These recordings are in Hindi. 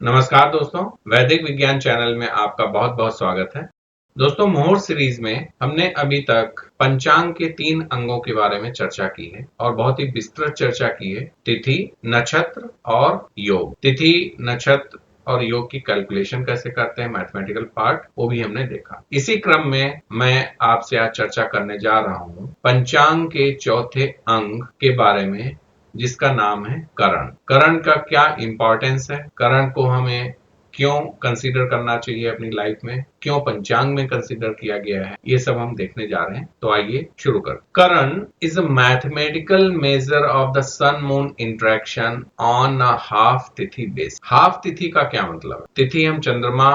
नमस्कार दोस्तों, वैदिक विज्ञान चैनल में आपका बहुत बहुत स्वागत है। दोस्तों, मुहूर्त सीरीज में हमने अभी तक पंचांग के 3 अंगों के बारे में चर्चा की है और बहुत ही विस्तृत चर्चा की है। तिथि, नक्षत्र और योग। तिथि, नक्षत्र और योग की कैलकुलेशन कैसे करते हैं, मैथमेटिकल पार्ट, वो भी हमने देखा। इसी क्रम में मैं आपसे आज चर्चा करने जा रहा हूँ पंचांग के चौथे अंग के बारे में, जिसका नाम है करण। करण का क्या इंपॉर्टेंस है, करण को हमें क्यों कंसीडर करना चाहिए अपनी लाइफ में, क्यों पंचांग में कंसीडर किया गया है, ये सब हम देखने जा रहे हैं। तो आइए शुरू कर। Karan is a mathematical measure of the sun moon interaction on a half tithi base. Half तिथि का क्या मतलब है? तिथि हम चंद्रमा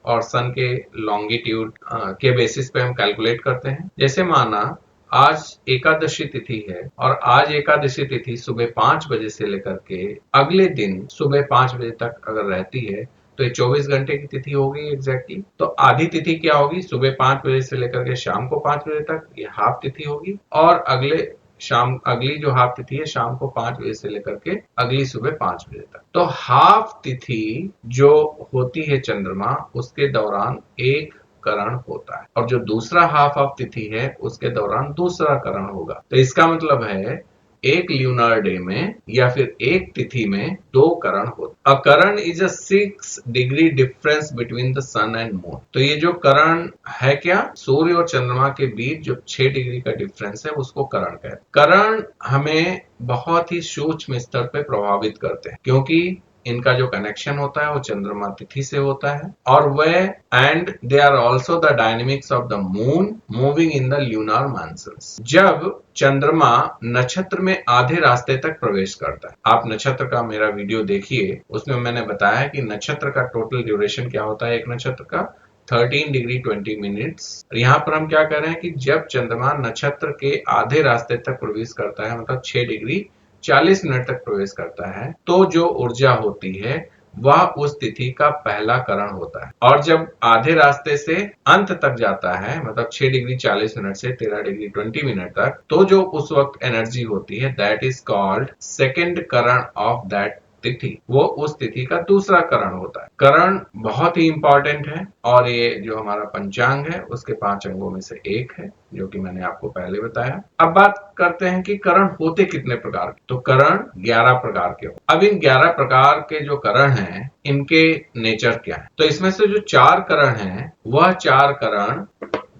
और सन के लॉन्गिट्यूड के बेसिस पे हम कैलकुलेट करते हैं। जैसे माना आज एकादशी तिथि है और आज एकादशी तिथि सुबह 5 बजे से लेकर के अगले दिन सुबह 5 बजे तक अगर रहती है तो ये 24 घंटे की तिथि होगी एग्जैक्टली। तो आधी तिथि क्या होगी? सुबह 5 बजे से लेकर के शाम को 5 बजे तक, ये हाफ तिथि होगी। और अगली जो हाफ तिथि है शाम को 5 बजे से लेकर के अगली सुबह 5 बजे तक। तो हाफ तिथि जो होती है चंद्रमा, उसके दौरान एक करण होता है और जो दूसरा हाफ ऑफ तिथि है उसके दौरान दूसरा करण होगा। तो इसका मतलब है एक ल्यूनर डे में या फिर एक तिथि में 2 करण होते। A karan is a 6 degree difference between the sun and moon. तो ये जो करण है क्या, सूर्य और चंद्रमा के बीच जो 6 डिग्री का डिफरेंस है उसको करण कहते हैं। करण हमें बहुत ही सूक्ष्म स्तर पे प्रभावित करते हैं क्योंकि इनका जो कनेक्शन होता है वो चंद्रमा तिथि से होता है और वह and they are also the dynamics of the moon moving in the lunar mansions. जब चंद्रमा नक्षत्र में आधे रास्ते तक प्रवेश करता है, आप नक्षत्र का मेरा वीडियो देखिए, उसमें मैंने बताया कि नक्षत्र का टोटल ड्यूरेशन क्या होता है, एक नक्षत्र का 13 डिग्री 20 मिनट्स। यहाँ पर हम क्या कर रहे हैं कि जब चंद्रमा नक्षत्र के आधे रास्ते तक प्रवेश करता है, मतलब 6 डिग्री 40 मिनट तक प्रवेश करता है, तो जो ऊर्जा होती है वह उस तिथि का पहला करण होता है। और जब आधे रास्ते से अंत तक जाता है, मतलब 6 डिग्री 40 मिनट से 13 डिग्री 20 मिनट तक, तो जो उस वक्त एनर्जी होती है that is called second Karan of that तिथि। वो उस तिथि का दूसरा करण होता है। करण बहुत ही इंपॉर्टेंट है और ये जो हमारा पंचांग है उसके 5 अंगों में से एक है, जो कि मैंने आपको पहले बताया। अब बात करते हैं कि करण होते कितने प्रकार के। तो करण 11 प्रकार के हो। अब इन 11 प्रकार के जो करण हैं इनके नेचर क्या है? तो इसमें से जो 4 करण हैं वह 4 करण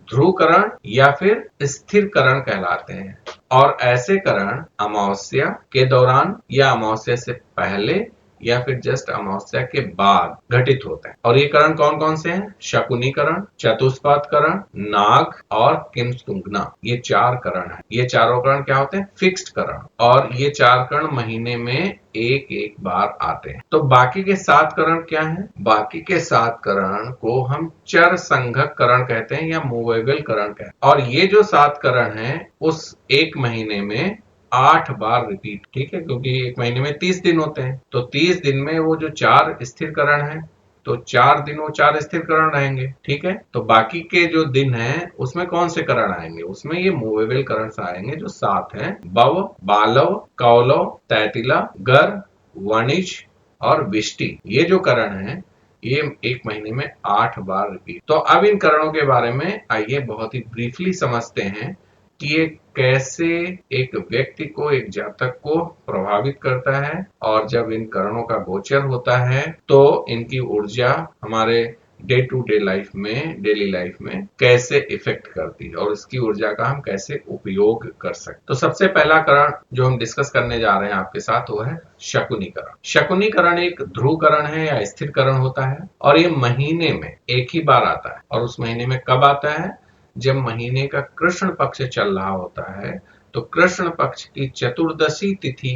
ध्रुव करण या फिर स्थिर करण कहलाते हैं और ऐसे करण अमावस्या के दौरान या अमावस्या से पहले या फिर जस्ट अमावस्या के बाद घटित होते हैं। और ये करण कौन कौन से हैं? शकुनी करण, चतुष्पाद करण, नाग और किंसुंगना, ये 4 करण हैं। ये चारों करण क्या होते हैं? फिक्स्ड करण। और ये 4 करण महीने में एक एक बार आते हैं। तो बाकी के 7 करण क्या हैं? बाकी के 7 करण को हम चर संघक करण कहते हैं या मूवेबल करण कहते हैं। और ये जो 7 करण हैं उस एक महीने में 8 बार रिपीट, ठीक है, क्योंकि एक महीने में 30 दिन होते हैं। तो 30 दिन में वो जो 4 स्थिर करण है तो 4 दिन वो 4 स्थिर करण रहेंगे, ठीक है। तो बाकी के जो दिन हैं उसमें कौन से करण आएंगे? उसमें ये मूवेबल करण आएंगे जो 7 हैं: बव, बालव, कौलव, तैतिला, गर, वणिज और विष्टि। ये जो करण है ये एक महीने में 8 बार रिपीट। तो अब इन करणों के बारे में आइए बहुत ही ब्रीफली समझते हैं कि ये कैसे एक व्यक्ति को, एक जातक को प्रभावित करता है और जब इन करणों का गोचर होता है तो इनकी ऊर्जा हमारे डे टू डे लाइफ में, डेली लाइफ में कैसे इफेक्ट करती है और इसकी ऊर्जा का हम कैसे उपयोग कर सकते। तो सबसे पहला करण जो हम डिस्कस करने जा रहे हैं आपके साथ वो है शकुनीकरण। शकुनीकरण एक ध्रुव करण है या स्थिर करण होता है और ये महीने में एक ही बार आता है। और उस महीने में कब आता है? जब महीने का कृष्ण पक्ष चल रहा होता है। तो कृष्ण पक्ष की चतुर्दशी तिथि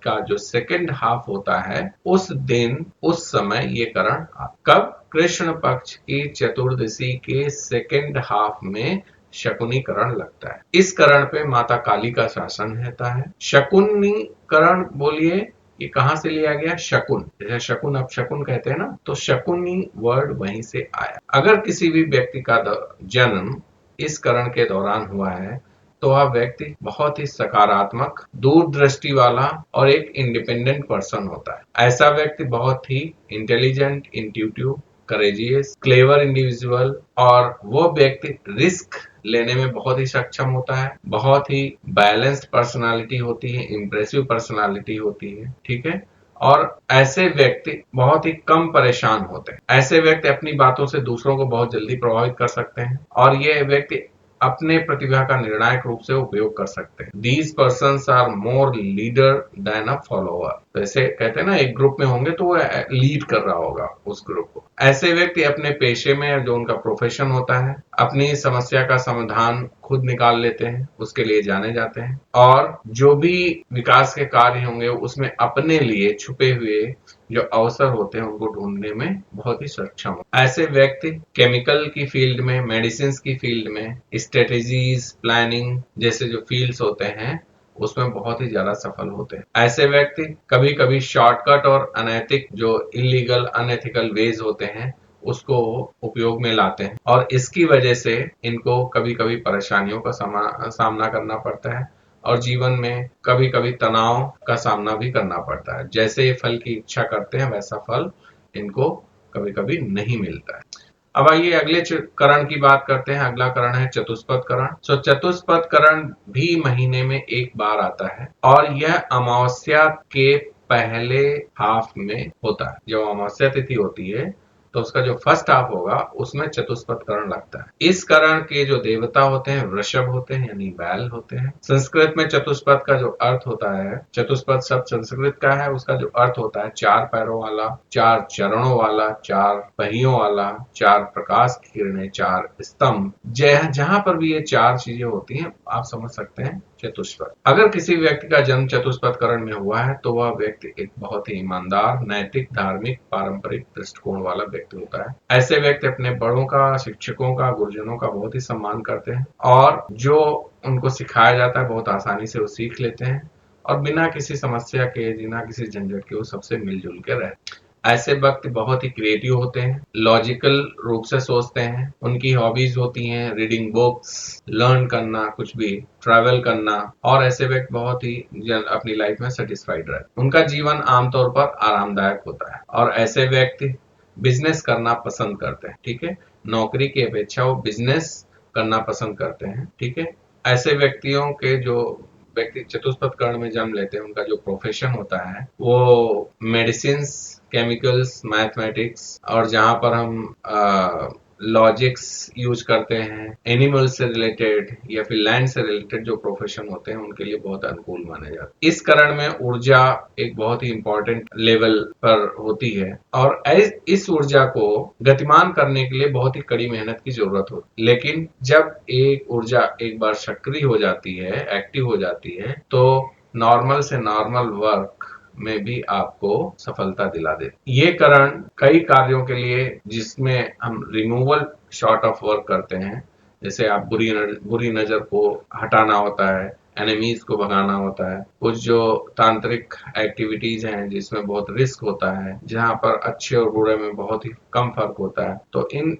का जो सेकेंड हाफ होता है उस दिन, उस समय ये करण कब? कृष्ण पक्ष की चतुर्दशी के सेकेंड हाफ में शकुनी करण लगता है। इस करण पे माता काली का शासन रहता है। शकुनी करण बोलिए ये कहां से लिया गया? शकुन, जैसे शकुन अब शकुन कहते हैं ना, तो शकुनी वर्ड वहीं से आया। अगर किसी भी व्यक्ति का जन्म इस करण के दौरान हुआ है तो वह व्यक्ति बहुत ही सकारात्मक, दूरदृष्टि वाला और एक इंडिपेंडेंट पर्सन होता है। ऐसा व्यक्ति बहुत ही intelligent, intuitive, courageous, clever individual और वो व्यक्ति रिस्क लेने में बहुत ही सक्षम होता है, बहुत ही बैलेंस्ड पर्सनालिटी होती है, इंप्रेसिव पर्सनालिटी होती है, ठीक है। और ऐसे व्यक्ति बहुत ही कम परेशान होते हैं। ऐसे व्यक्ति अपनी बातों से दूसरों को बहुत जल्दी प्रभावित कर सकते हैं और ये व्यक्ति अपने प्रतिभा का निर्णायक रूप से उपयोग कर सकते हैं। These persons are more leader than a follower. जैसे कहते हैं ना, एक ग्रुप में होंगे तो वो लीड कर रहा होगा उस ग्रुप को। ऐसे व्यक्ति अपने पेशे में, जो उनका प्रोफेशन होता है, अपनी समस्या का समाधान खुद निकाल लेते हैं, उसके लिए जाने जाते हैं और जो भी विकास के कार्य होंगे उसमें अपने लिए छुपे हुए जो अवसर होते हैं उनको ढूंढने में बहुत ही सक्षम हो। ऐसे व्यक्ति केमिकल की फील्ड में, मेडिसिन की फील्ड में, स्ट्रेटेजीज, प्लानिंग जैसे जो फील्ड्स होते हैं उसमें बहुत ही ज्यादा सफल होते हैं। ऐसे व्यक्ति कभी कभी शॉर्टकट और अनैतिक, जो इलीगल अनएथिकल वेज होते हैं, उसको उपयोग में लाते हैं और इसकी वजह से इनको कभी कभी परेशानियों का सामना करना पड़ता है और जीवन में कभी कभी तनाव का सामना भी करना पड़ता है। जैसे ये फल की इच्छा करते हैं वैसा फल इनको कभी कभी नहीं मिलता है। अब आइए अगले करण की बात करते हैं। अगला करण है चतुष्पद करण। चतुष्पद करण भी महीने में एक बार आता है और यह अमावस्या के पहले हाफ में होता है। जब अमावस्या तिथि होती है तो उसका जो फर्स्ट हाफ होगा उसमें चतुष्पद करण लगता है। इस करण के जो देवता होते हैं वृषभ होते हैं, यानी बैल होते हैं। संस्कृत में चतुष्पद का जो अर्थ होता है, चतुष्पद शब्द संस्कृत का है, उसका जो अर्थ होता है चार पैरों वाला, चार चरणों वाला, चार पहियों वाला, चार प्रकाश की किरणें, चार स्तंभ। जहां पर भी ये चार चीजें होती हैं आप समझ सकते हैं चतुष्पद। अगर किसी व्यक्ति का जन्म चतुष्पद करण में हुआ है तो वह व्यक्ति एक बहुत ही ईमानदार, नैतिक, धार्मिक, पारंपरिक दृष्टिकोण वाला व्यक्ति होता है। ऐसे व्यक्ति अपने बड़ों का, शिक्षकों का, गुरुजनों का बहुत ही सम्मान करते हैं और जो उनको सिखाया जाता है बहुत आसानी से वो सीख लेते हैं और बिना किसी समस्या के, बिना किसी झंझट के वो सबसे मिलजुल के रहते हैं। ऐसे व्यक्ति बहुत ही क्रिएटिव होते हैं, लॉजिकल रूप से सोचते हैं। उनकी हॉबीज होती हैं रीडिंग बुक्स, लर्न करना कुछ भी, ट्रैवल करना और ऐसे व्यक्ति बहुत ही अपनी लाइफ में सेटिस्फाइड रहते हैं। उनका जीवन आमतौर पर आरामदायक होता है और ऐसे व्यक्ति बिजनेस करना पसंद करते हैं, ठीक है। नौकरी की अपेक्षा वो बिजनेस करना पसंद करते हैं, ठीक है। ऐसे व्यक्तियों के जो व्यक्ति चतुष्पद कर्ण में जन्म लेते हैं उनका जो प्रोफेशन होता है वो मेडिसिन, केमिकल्स, मैथमेटिक्स और जहां पर हम लॉजिक्स यूज करते हैं, एनिमल से रिलेटेड या फिर लैंड से रिलेटेड जो प्रोफेशन होते हैं उनके लिए बहुत अनुकूल माने जाते हैं। इस करण में ऊर्जा एक बहुत ही इंपॉर्टेंट लेवल पर होती है और इस ऊर्जा को गतिमान करने के लिए बहुत ही कड़ी मेहनत की जरूरत होती है। लेकिन जब एक ऊर्जा एक बार सक्रिय हो जाती है, एक्टिव हो जाती है, तो नॉर्मल से नॉर्मल वर्क में भी आपको सफलता दिला दे। ये करण कई कार्यों के लिए, जिसमें हम रिमूवल शॉर्ट ऑफ वर्क करते हैं, जैसे आप बुरी नजर को हटाना होता है, एनिमीज को भगाना होता है, कुछ जो तांत्रिक एक्टिविटीज हैं जिसमें बहुत रिस्क होता है, जहां पर अच्छे और बुरे में बहुत ही कम फर्क होता है, तो इन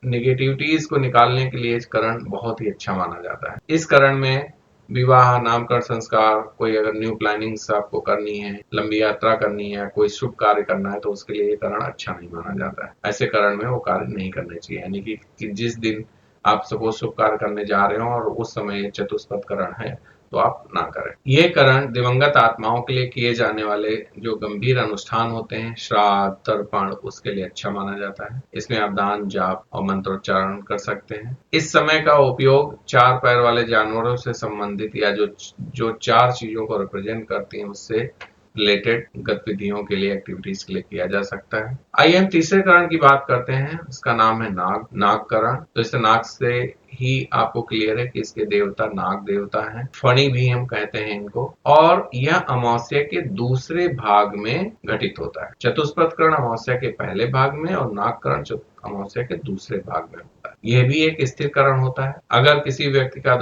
नेगेटिविटीज को निकालने के लिए इस करण बहुत ही अच्छा माना जाता है। इस करण में विवाह, नामकरण संस्कार, कोई अगर न्यू प्लानिंग्स आपको करनी है, लंबी यात्रा करनी है, कोई शुभ कार्य करना है तो उसके लिए ये करण अच्छा नहीं माना जाता है। ऐसे करण में वो कार्य नहीं करने चाहिए, यानी कि जिस दिन आप सपोज शुभ कार्य करने जा रहे हो और उस समय चतुष्पद करण है तो आप ना करें। ये करण दिवंगत आत्माओं के लिए किए जाने वाले जो गंभीर अनुष्ठान होते हैं, श्राद्ध, तर्पण, उसके लिए अच्छा माना जाता है। इसमें आप दान, जाप और मंत्रोच्चारण कर सकते हैं। इस समय का उपयोग चार पैर वाले जानवरों से संबंधित या जो चार चीजों को रिप्रेजेंट करती हैं उससे रिलेटेड गतिविधियों के लिए, एक्टिविटीज के लिए किया जा सकता है। आइए हम तीसरे करण की बात करते हैं। इसका नाम है नाग करण। तो इस नाग से ही आपको क्लियर है कि इसके देवता नाग देवता हैं। फणी भी हम कहते हैं इनको और यह अमावस्या के दूसरे भाग में घटित होता है। चतुष्पद करण अमावस्या के पहले भाग में और नाग करण अमावस्या के दूसरे भाग में होता है। यह भी एक स्थिर करण होता है। अगर किसी व्यक्ति का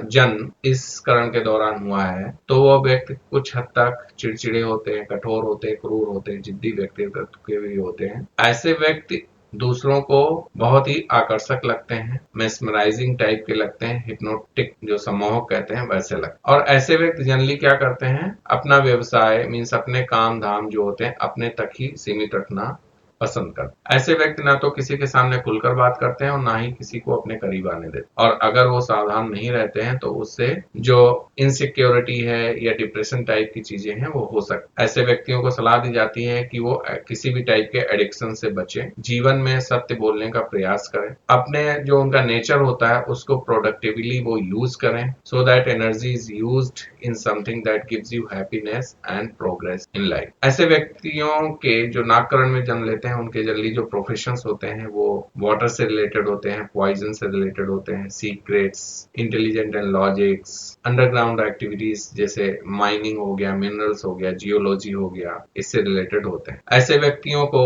जन्म इस करण के दौरान हुआ है तो वह व्यक्ति कुछ हद तक चिड़चिड़े होते हैं, कठोर होते हैं, क्रूर होते हैं, जिद्दी व्यक्तित्व के भी होते हैं। ऐसे व्यक्ति दूसरों को बहुत ही आकर्षक लगते हैं, मेस्मराइजिंग टाइप के लगते हैं, हिप्नोटिक जो सम्मोहक कहते हैं वैसे लगते हैं। और ऐसे व्यक्ति जनरली क्या करते हैं, अपना व्यवसाय मीन्स अपने काम धाम जो होते हैं अपने तक ही सीमित रखना पसंद करते हैं। ऐसे व्यक्ति ना तो किसी के सामने खुलकर बात करते हैं और ना ही किसी को अपने करीब आने देते, और अगर वो सावधान नहीं रहते हैं तो उससे जो इनसिक्योरिटी है या डिप्रेशन टाइप की चीजें हैं वो हो सकती। ऐसे व्यक्तियों को सलाह दी जाती है कि वो किसी भी टाइप के एडिक्शन से बचें, जीवन में सत्य बोलने का प्रयास करें, अपने जो उनका नेचर होता है उसको प्रोडक्टिवली वो यूज करें, so that energy is used in something that gives you happiness and progress in life. ऐसे व्यक्तियों के जो नागकरण में जन्म लेते हैं उनके जल्दी जो प्रोफेशंस होते हैं वो वाटर से रिलेटेड होते हैं, पॉइजन से रिलेटेड होते हैं, secrets, intelligent and logics, underground activities जैसे माइनिंग हो गया, मिनरल्स हो गया, जियोलॉजी हो गया, इससे रिलेटेड होते हैं। ऐसे व्यक्तियों को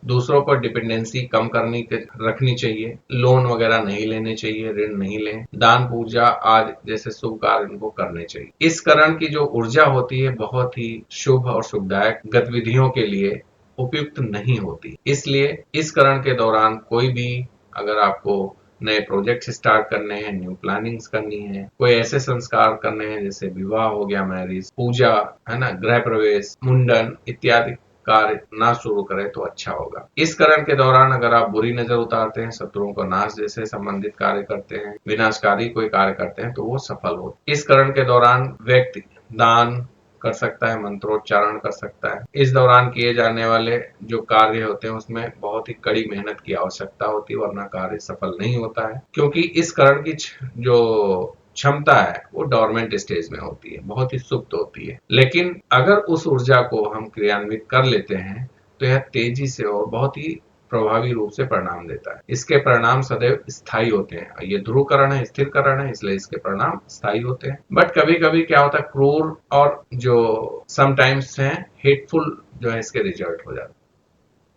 दूसरों पर डिपेंडेंसी कम रखनी चाहिए, लोन वगैरह नहीं लेने चाहिए, ऋण नहीं लें, दान पूजा आदि जैसे शुभ कार्य उनको करने चाहिए। इस करण की जो ऊर्जा होती है बहुत ही शुभ और शुभदायक गतिविधियों के लिए उपयुक्त नहीं होती। इसलिए इस करण के दौरान कोई भी अगर आपको नए प्रोजेक्ट स्टार्ट करने हैं, न्यू प्लानिंग्स करनी है, कोई ऐसे संस्कार करने हैं जैसे विवाह हो गया, मैरिज, पूजा है ना, गृह प्रवेश, मुंडन इत्यादि कार्य ना शुरू करें तो अच्छा होगा। इस करण के दौरान अगर आप बुरी नजर उतारते हैं, शत्रुओं को नाश जैसे संबंधित कार्य करते हैं, विनाशकारी कोई कार्य करते हैं तो वो सफल हो। इस करण के दौरान व्यक्ति दान कर सकता है, मंत्रोच्चारण कर सकता है। इस दौरान किए जाने वाले जो कार्य होते हैं उसमें बहुत ही कड़ी मेहनत की आवश्यकता होती है, वरना कार्य सफल नहीं होता है, क्योंकि इस करण की जो क्षमता है वो डोरमेंट स्टेज में होती है, बहुत ही सुप्त होती है। लेकिन अगर उस ऊर्जा को हम क्रियान्वित कर लेते हैं तो यह तेजी से और बहुत ही प्रभावी रूप से परिणाम देता है। इसके परिणाम सदैव स्थायी होते हैं। ये ध्रुवकरण है, स्थिर करण है, इसलिए इसके परिणाम स्थायी होते हैं। बट कभी कभी क्या होता है, क्रूर और जो समटाइम्स है हेटफुल जो है इसके रिजल्ट हो जाते हैं।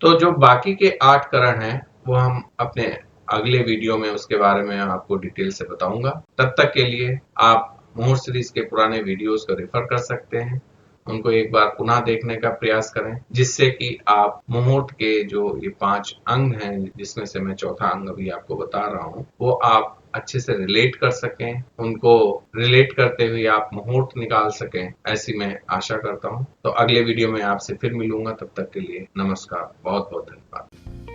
तो जो बाकी के 8 करण हैं वो हम अपने अगले वीडियो में उसके बारे में आपको डिटेल से बताऊंगा। तब तक के लिए आप मुहूर्त सीरीज के पुराने वीडियोस को रेफर कर सकते हैं, उनको एक बार पुनः देखने का प्रयास करें, जिससे कि आप मुहूर्त के जो ये 5 अंग हैं जिसमें से मैं चौथा अंग अभी आपको बता रहा हूँ वो आप अच्छे से रिलेट कर सकें, उनको रिलेट करते हुए आप मुहूर्त निकाल सकें, ऐसी मैं आशा करता हूं। तो अगले वीडियो में आपसे फिर मिलूंगा, तब तक के लिए नमस्कार, बहुत बहुत धन्यवाद।